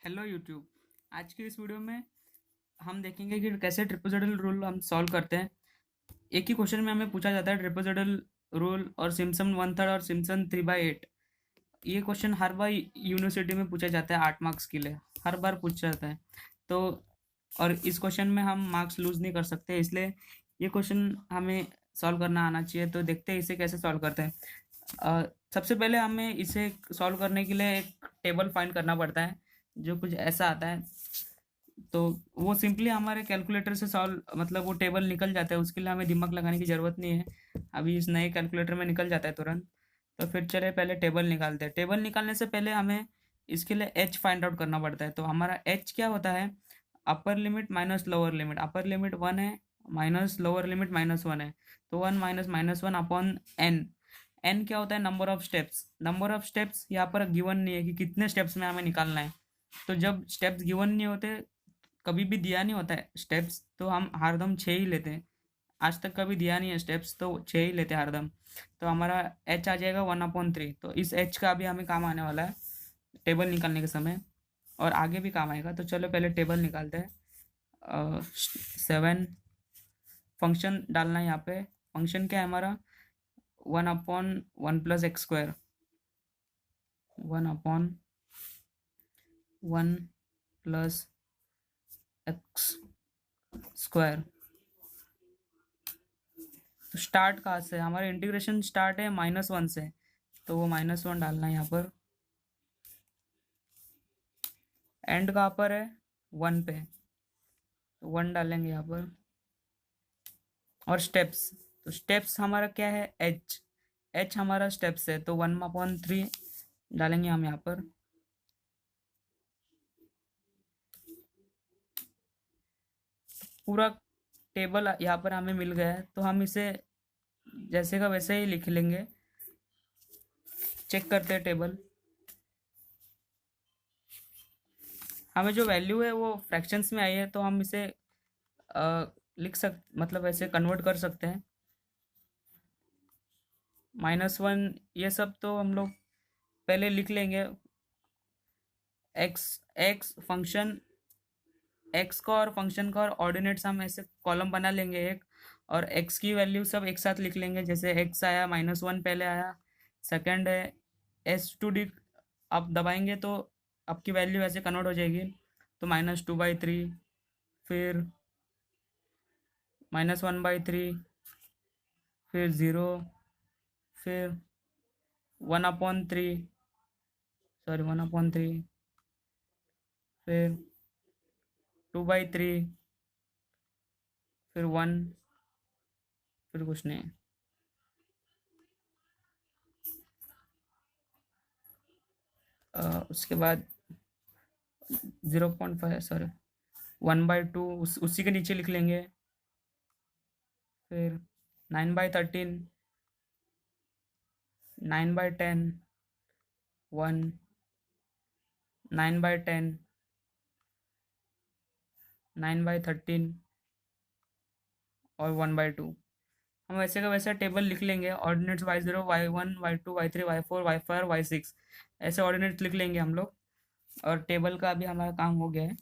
Hello YouTube. आज की इस वीडियो में हम देखेंगे कि कैसे ट्रिपल रूल हम सॉल्व करते हैं। एक ही क्वेश्चन में हमें पूछा जाता है ट्रिपल रूल और सिम्पसन 1/3 और सिम्पसन 3/8। ये क्वेश्चन हर बार यूनिवर्सिटी में पूछा जाता है 8 मार्क्स के लिए, हर बार पूछा जाता है। तो और इस क्वेश्चन में हम मार्क्स लूज नहीं कर सकते, इसलिए ये क्वेश्चन हमें सॉल्व करना आना चाहिए। तो देखते हैं इसे कैसे सॉल्व करते हैं। सबसे पहले हमें इसे सॉल्व करने के लिए एक टेबल फाइंड करना पड़ता है जो कुछ ऐसा आता है। तो वो सिंपली हमारे कैलकुलेटर से सॉल्व मतलब वो टेबल निकल जाता है, उसके लिए हमें दिमाग लगाने की ज़रूरत नहीं है। अभी इस नए कैलकुलेटर में निकल जाता है तुरंत। तो फिर चले पहले टेबल निकालते हैं। टेबल निकालने से पहले हमें इसके लिए एच फाइंड आउट करना पड़ता है। तो हमारा एच क्या होता है? Upper limit minus lower limit. Upper limit 1 है, माइनस लोअर लिमिट -1 है। तो 1 माइनस -1 अपॉन एन। एन क्या होता है? Number of steps. Number of steps यहाँ पर गिवन नहीं है कि कितने स्टेप्स में हमें निकालना है। तो जब स्टेप्स गिवन नहीं होते, कभी भी दिया नहीं होता है स्टेप्स, तो हम हरदम 6 ही लेते हैं। आज तक कभी दिया नहीं है स्टेप्स, तो 6 ही लेते हैं हरदम। तो हमारा एच आ जाएगा 1/3। तो इस एच का भी हमें काम आने वाला है टेबल निकालने के समय, और आगे भी काम आएगा। तो चलो पहले टेबल निकालते हैं। 7 फंक्शन डालना है यहाँ पे। फंक्शन क्या है हमारा? 1/1 plus x square. 1/1 plus x square. तो स्टार्ट कहाँ से? हमारा इंटीग्रेशन स्टार्ट है -1 से, तो वो -1 डालना है यहाँ पर। एंड कहाँ पर है? 1 पे, तो 1 डालेंगे यहाँ पर। और स्टेप्स, तो स्टेप्स हमारा क्या है? एच। एच हमारा स्टेप्स है, तो 1/3 डालेंगे हम यहाँ पर। पूरा टेबल यहाँ पर हमें मिल गया है, तो हम इसे जैसे का वैसे ही लिख लेंगे। चेक करते हैं टेबल। हमें जो वैल्यू है वो फ्रैक्शंस में आई है, तो हम इसे लिख मतलब ऐसे कन्वर्ट कर सकते हैं। -1 ये सब तो हम लोग पहले लिख लेंगे। एक्स एक्स फंक्शन, एक्स का और फंक्शन का और ऑर्डिनेट्स हम ऐसे कॉलम बना लेंगे एक, और एक्स की वैल्यू सब एक साथ लिख लेंगे। जैसे एक्स आया -1 पहले आया, सेकंड है S2D। आप दबाएंगे तो आपकी वैल्यू ऐसे कन्वर्ट हो जाएगी। तो -2/3, फिर -1/3, फिर 0, फिर 1/3, सॉरी 1/3, फिर 2/3, फिर 1, फिर कुछ नहीं। उसके बाद 0.5, सॉरी 1/2 उसी के नीचे लिख लेंगे। फिर 9/13, 9/10, 1, 9/10, 9/13 और 1/2। हम वैसे का वैसा टेबल लिख लेंगे। Ordinates y0, y1, y2, y3, y4, y5, y6 ऐसे ऑर्डिनेट्स लिख लेंगे हम लोग। और टेबल का भी हमारा काम हो गया है।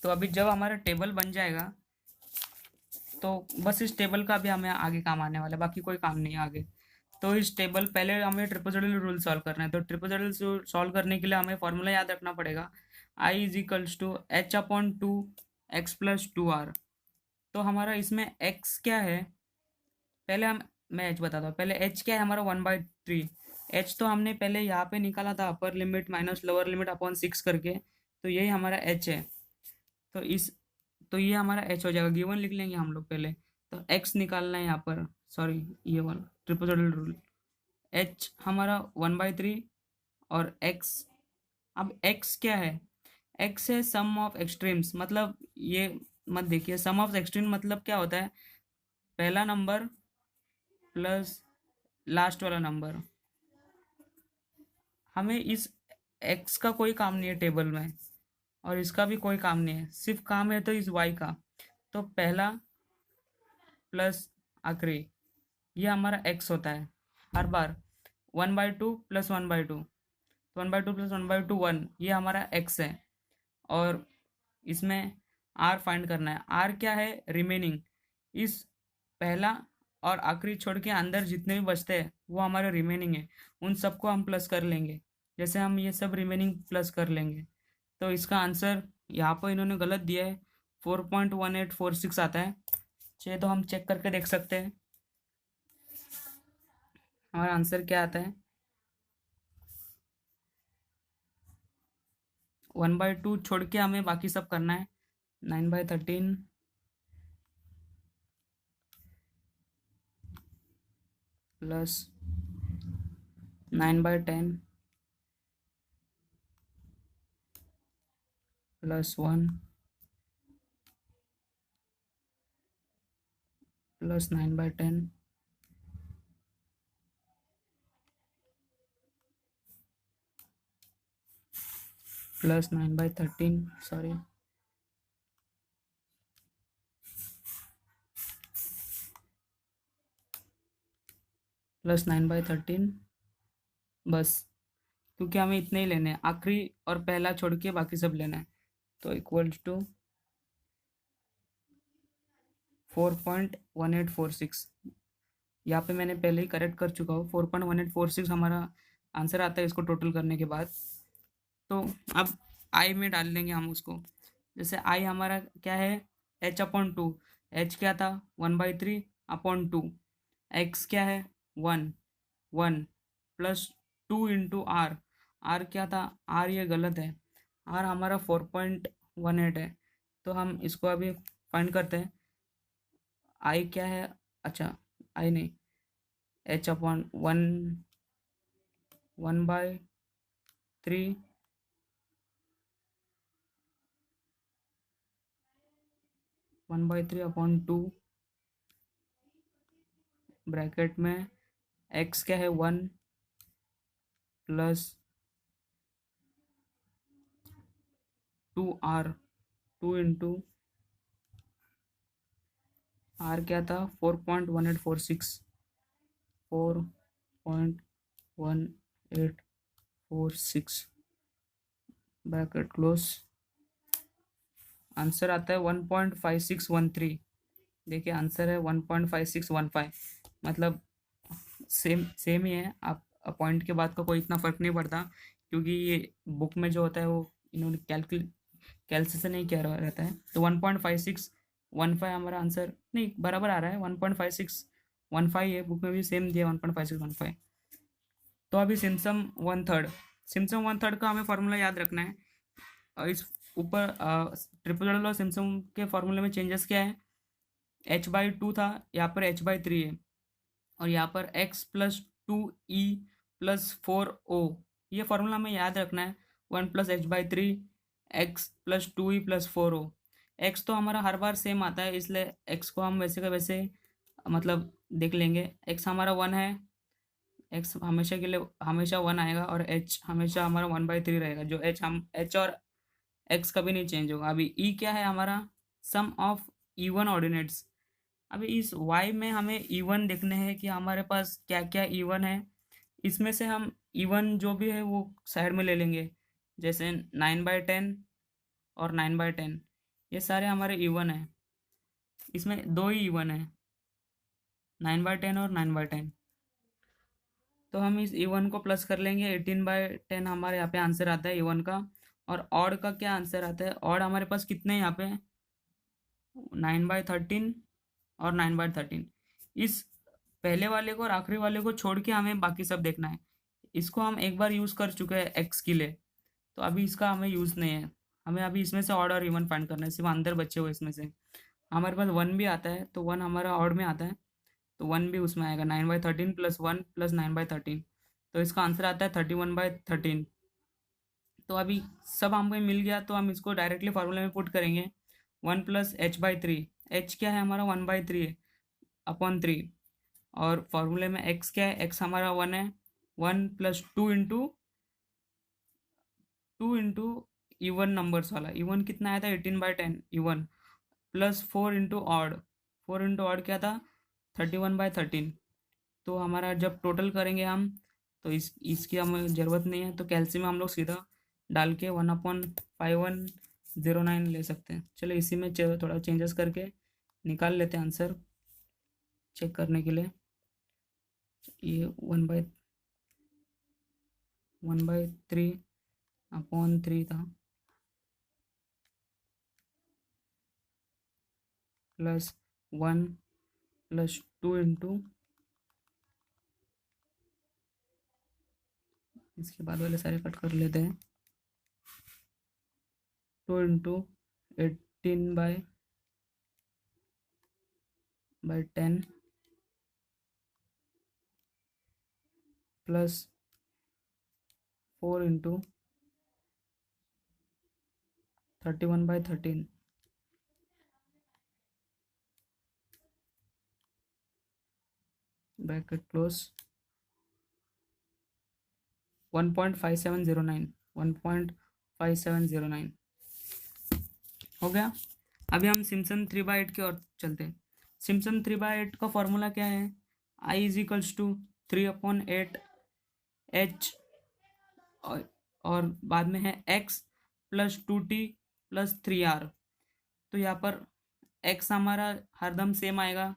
तो अभी जब हमारा टेबल बन जाएगा, तो बस इस टेबल का भी हमें आगे काम आने वाला है, बाकी कोई काम नहीं है आगे। तो इस टेबल पहले हमें ट्रिपल रूल सॉल्व करना है। तो ट्रिपल सॉल्व करने के लिए हमें फॉर्मूला याद रखना पड़ेगा। I = h/2 x + 2r। तो हमारा इसमें x क्या है? पहले मैं h बताता हूँ। पहले h क्या है हमारा? 1/3। h तो हमने पहले यहाँ पे निकाला था, upper limit minus lower limit upon 6 करके। तो यही हमारा h है। तो इस तो ये हमारा h हो जाएगा। गिवन लिख लेंगे हम लोग पहले। तो x निकालना है यहाँ पर, सॉरी ये वाला ट्रिपल रूल। h हमारा 1/3 और x। अब x क्या है? x है सम ऑफ एक्सट्रीम्स। मतलब ये मत देखिए, सम ऑफ एक्सट्रीम मतलब क्या होता है? पहला नंबर प्लस लास्ट वाला नंबर। हमें इस x का कोई काम नहीं है टेबल में, और इसका भी कोई काम नहीं है। सिर्फ काम है तो इस y का। तो पहला प्लस आखिरी, ये हमारा x होता है हर बार। 1/2 प्लस 1/2। तो 1/2 प्लस 1/2 1, ये हमारा x है। और इसमें r फाइंड करना है। r क्या है? रिमेनिंग। इस पहला और आखिरी छोड़ के अंदर जितने भी बचते हैं वो हमारे रिमेनिंग है, उन सबको हम प्लस कर लेंगे। जैसे हम ये सब रिमेनिंग प्लस कर लेंगे तो इसका आंसर यहाँ पर इन्होंने गलत दिया है, 4.1846 आता है। चलिए तो हम चेक करके देख सकते हैं हमारा आंसर क्या आता है। 1/2 छोड़ के हमें बाकी सब करना है। 9/13 plus 9/10 plus 1 plus 9/10 plus 9/13, sorry, plus 9/13। बस, क्योंकि हमें इतने ही लेने हैं, आखिरी और पहला छोड़ के बाकी सब लेना है। तो इक्वल्स टू 4.1846। यहाँ पे मैंने पहले ही करेक्ट कर चुका हूँ। 4.1846 हमारा आंसर आता है इसको टोटल करने के बाद। तो अब आई में डाल देंगे हम उसको। जैसे आई हमारा क्या है? h/2। h क्या था? 1/3/2। x क्या है? 1 1 प्लस 2 इंटू आर। आर क्या था? आर ये गलत है, आर हमारा 4.18 है। तो हम इसको अभी फाइंड करते हैं। आई क्या है? अच्छा, आई नहीं, h/1 1/3 1/3/2 ब्रैकेट में x क्या है? 1 प्लस 2r, 2 इंटू आर क्या था? 4.1846, 4.1846 ब्रैकेट क्लोज। आंसर आता है 1.5613। देखिए आंसर है 1.5615। मतलब सेम सेम ही है। आप पॉइंट के बाद का कोई इतना फ़र्क नहीं पड़ता, क्योंकि ये बुक में जो होता है वो इन्होंने कैलकुलेशन नहीं किया रहता है। तो 1.5615 हमारा आंसर नहीं बराबर आ रहा है, 1.5615 है, बुक में भी सेम दिया 1.5615। तो अभी सिम्पसन वन थर्ड का हमें फॉर्मूला याद रखना है। और इस ऊपर ट्रिपल और सिम्पसन के फॉर्मूले में चेंजेस क्या है? h/2 था, यहाँ पर h/3 है। और यहाँ पर x plus 2e plus 4o, ये फॉर्मूला हमें याद रखना है। 1 plus h/3 x plus 2e plus 4o। x तो हमारा हर बार सेम आता है, इसलिए x को हम वैसे का वैसे मतलब देख लेंगे। x हमारा 1 है, x हमेशा के लिए हमेशा 1 आएगा, और h हमेशा हमारा 1/3 रहेगा। जो h और x कभी नहीं चेंज होगा। अभी e क्या है हमारा? सम ऑफ इवन ऑर्डिनेट्स। अभी इस y में हमें इवन देखने हैं कि हमारे पास क्या क्या इवन है। इसमें से हम इवन जो भी है वो साइड में ले लेंगे। जैसे 9/10 और 9/10, ये सारे हमारे इवन है। इसमें दो ही इवन है, 9/10 और 9/10। तो हम इस इवन को प्लस कर लेंगे। 18/10 हमारे यहाँ पे आंसर आता है इवन का। और ऑड का क्या आंसर आता है? ऑड हमारे पास कितने यहाँ पे? 9/13 और 9/13। इस पहले वाले को और आखिरी वाले को छोड़ के हमें बाकी सब देखना है। इसको हम एक बार यूज़ कर चुके हैं एक्स के लिए, तो अभी इसका हमें यूज़ नहीं है। हमें अभी इसमें से ऑड और इवन फाइंड करना है, सिर्फ अंदर बचे हुए इसमें से। हमारे पास 1 भी आता है, तो 1 हमारा ऑड में आता है, तो 1 भी उसमें आएगा। 9/13 प्लस 1 प्लस 9/13, तो इसका आंसर आता है 31/13। तो अभी सब हमें मिल गया, तो हम इसको डायरेक्टली फार्मूला में पुट करेंगे। 1 प्लस h/3, h क्या है हमारा? 1/3 है अपॉन 3। और फार्मूले में x क्या है? x हमारा 1 है। 1 प्लस 2 इंटू इवन नंबर्स वाला, इवन कितना आया था? 18/10 even, plus 4 into odd. 4 into odd क्या था? 31/13। तो हमारा जब टोटल करेंगे हम, तो इसकी हमें ज़रूरत नहीं है, तो कैल्सी में हम लोग सीधा डाल के 1/5109 ले सकते हैं। चलो इसी में थोड़ा चेंजेस करके निकाल लेते हैं आंसर चेक करने के लिए। ये 1/3 था, प्लस 1 प्लस 2 इंटू, इसके बाद वाले सारे कट कर लेते हैं, 2 into 18/10 plus 4 into 31/13 bracket close, 1.5709 हो गया। अभी हम सिम्पसन 3/8 की ओर चलते हैं। सिम्पसन 3/8 का फॉर्मूला क्या है? I is equals to 3/8H और बाद में है x plus 2t plus 3r। तो यहाँ पर x हमारा हरदम सेम आएगा,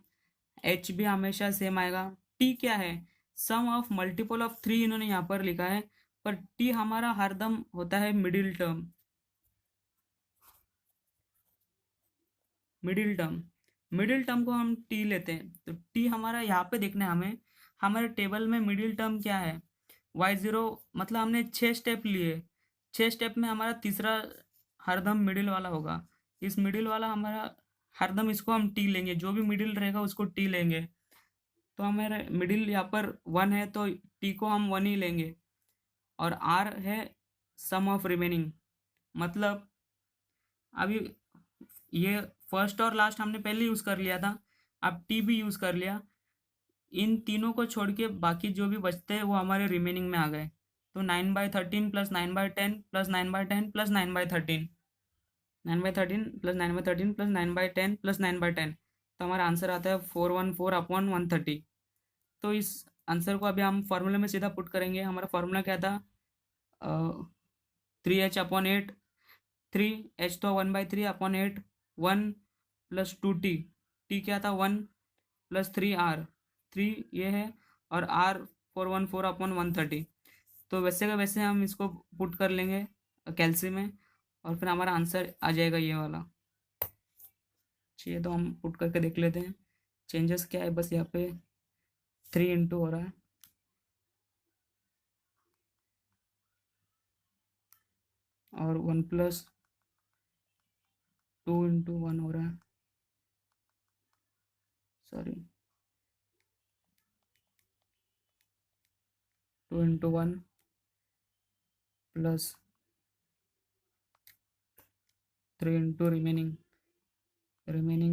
h भी हमेशा सेम आएगा। t क्या है? सम ऑफ मल्टीपल ऑफ 3 इन्होंने यहाँ पर लिखा है, पर t हमारा हरदम होता है मिडिल टर्म। मिडिल टर्म को हम t लेते हैं, तो t हमारा यहाँ पे देखना है हमें, हमारे टेबल में मिडिल टर्म क्या है? y0, मतलब हमने 6 स्टेप लिए, 6 स्टेप में हमारा तीसरा हरदम मिडिल वाला होगा। इस मिडिल वाला हमारा हरदम, इसको हम t लेंगे, जो भी मिडिल रहेगा उसको t लेंगे। तो हमारे मिडिल यहाँ पर 1 है, तो t को हम 1 ही लेंगे, और r है सम ऑफ रिमेनिंग। मतलब अभी ये फर्स्ट और लास्ट हमने पहले यूज़ कर लिया था, अब टी भी यूज़ कर लिया। इन तीनों को छोड़ के बाकी जो भी बचते हैं वो हमारे रिमेनिंग में आ गए। तो 9/13 plus 9/10 plus 9/10 plus 9/13, 9/13 plus 9/13 plus 9/10 plus 9/10, तो हमारा आंसर आता है 414/130। तो इस आंसर को अभी हम फॉर्मूले में सीधा पुट करेंगे। हमारा फॉर्मूला क्या था? 3h/8, 3h तो 1/3/8, 1 प्लस 2t, t क्या था? 1 प्लस 3r, 3 ये है, और r 414/130। तो वैसे का वैसे हम इसको पुट कर लेंगे कैल्सी में, और फिर हमारा आंसर आ जाएगा ये वाला। चाहिए तो हम पुट करके देख लेते हैं चेंजेस क्या है। बस यहाँ पे 3 इंटू हो रहा है, और 1 प्लस 2 इंटू 1 हो रहा है, sorry 2 into 1 plus 3 into remaining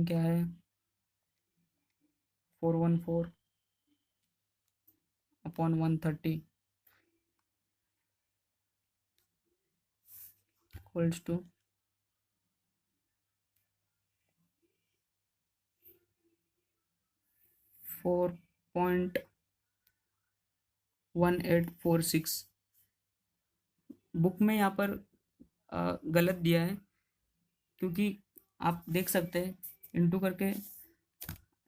क्या है? 414/130 इक्वल्स टू 4.1846। बुक में यहाँ पर गलत दिया है, क्योंकि आप देख सकते हैं इंटू करके,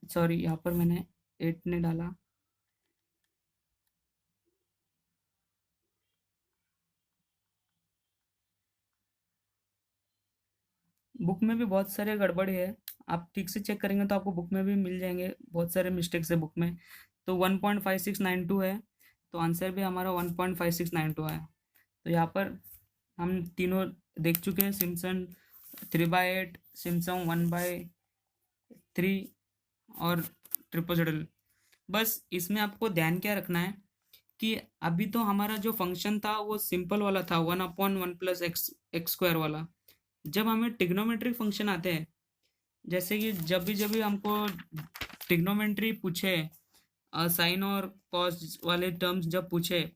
सॉरी यहाँ पर मैंने 8 ने डाला। बुक में भी बहुत सारे गड़बड़ है, आप ठीक से चेक करेंगे तो आपको बुक में भी मिल जाएंगे, बहुत सारे मिस्टेक्स है बुक में। तो 1.5692 है, तो आंसर भी हमारा 1.5692 है। तो यहाँ पर हम तीनों देख चुके हैं, सिम्पसन 3/8, सिम्पसन 1/3 और ट्रिपोजडल। बस इसमें आपको ध्यान क्या रखना है कि अभी तो हमारा जो फंक्शन था वो सिंपल वाला था, 1/1 प्लस एक्स स्क्वायर वाला। जब हमें ट्रिग्नोमेट्रिक फंक्शन आते हैं, जैसे कि जब भी हमको ट्रिग्नोमेट्री पूछे, साइन और कॉस वाले टर्म्स जब पूछे,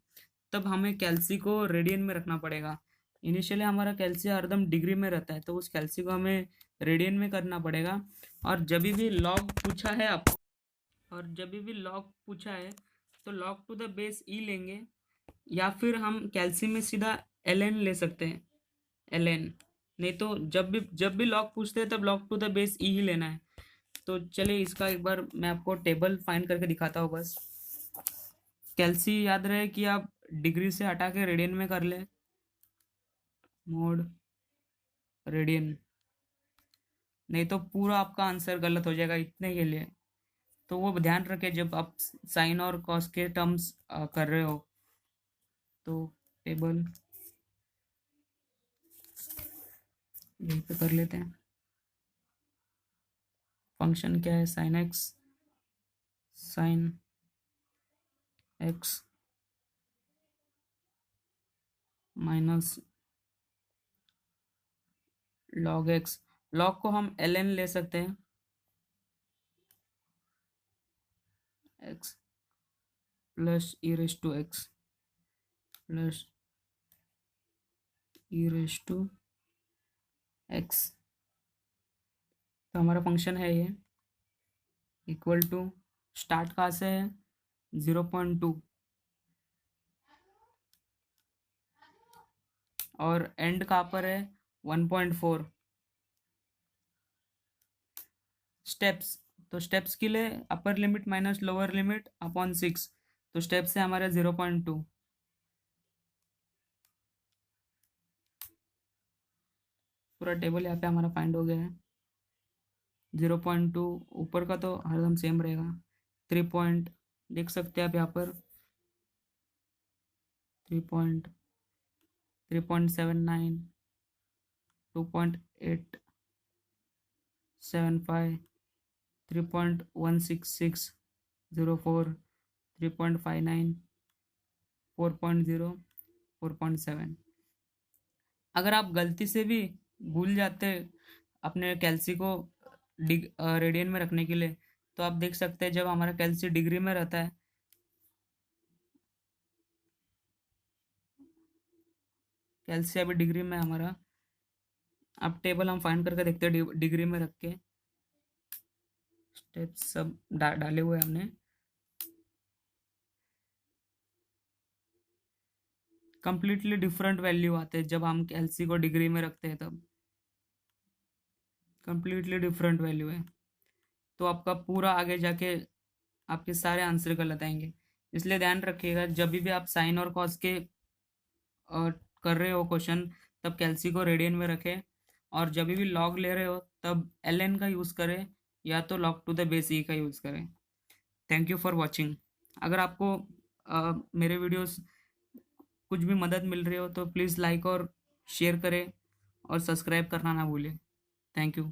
तब हमें कैल्सी को रेडियन में रखना पड़ेगा। इनिशियली हमारा कैल्सी हरदम डिग्री में रहता है, तो उस कैल्सी को हमें रेडियन में करना पड़ेगा। और जब भी लॉग पूछा है आपको, तो लॉग टू द बेस ई लेंगे, या फिर हम कैल्सी में सीधा ln ले सकते हैं, ln। नहीं तो जब भी लॉग पूछते हैं तब log टू द बेस ई ही लेना है। तो चलिए इसका एक बार मैं आपको टेबल फाइंड करके दिखाता हूँ बस। कैल्सी याद रहे कि आप डिग्री से हटा के रेडियन में कर ले, मोड रेडियन, नहीं तो पूरा आपका आंसर गलत हो जाएगा इतने के लिए। तो वो ध्यान रखें जब आप साइन और कॉस के टर्म्स कर रहे हो। तो टेबल यहीं पे कर लेते हैं। फंक्शन क्या है, sine x minus log x. Log को हम ln ले सकते हैं, x plus e raise to x plus e raise to x. तो हमारा फंक्शन है ये इक्वल टू, स्टार्ट कहाँ से है 0.2 और एंड कहाँ पर है 1.4। स्टेप्स, तो स्टेप्स के लिए upper limit minus lower limit upon 6। तो स्टेप्स है हमारे 0.2। पूरा टेबल यहाँ पे हमारा फाइंड हो गया है। 0.2 ऊपर का तो हरदम सेम रहेगा। 3 पॉइंट देख सकते हैं आप यहाँ पर 3.79, 2.875, 3.16604, 3.59, 4.0, 4.7। अगर आप गलती से भी भूल जाते अपने कैल्सी को रेडियन में रखने के लिए, तो आप देख सकते हैं जब हमारा कैल्सी डिग्री में रहता है, कैल्सी अभी डिग्री में हमारा, अब टेबल हम फाइंड करके देखते हैं डिग्री में रख के। स्टेप्स सब डाले हुए हमने। कंप्लीटली डिफरेंट वैल्यू आते हैं जब हम कैल्सी को डिग्री में रखते हैं, तब कंप्लीटली डिफरेंट वैल्यू है। तो आपका पूरा आगे जाके आपके सारे आंसर गलत आएंगे। इसलिए ध्यान रखिएगा जब भी आप साइन और कॉस के कर रहे हो क्वेश्चन, तब कैल्सी को रेडियन में रखें। और जब भी लॉग ले रहे हो तब ln का यूज़ करें, या तो log टू द बेस ई का यूज़ करें। Thank you for watching. अगर आपको मेरे वीडियोस कुछ भी मदद मिल रही हो तो प्लीज़ लाइक और शेयर करें और सब्सक्राइब करना ना भूलें। Thank you.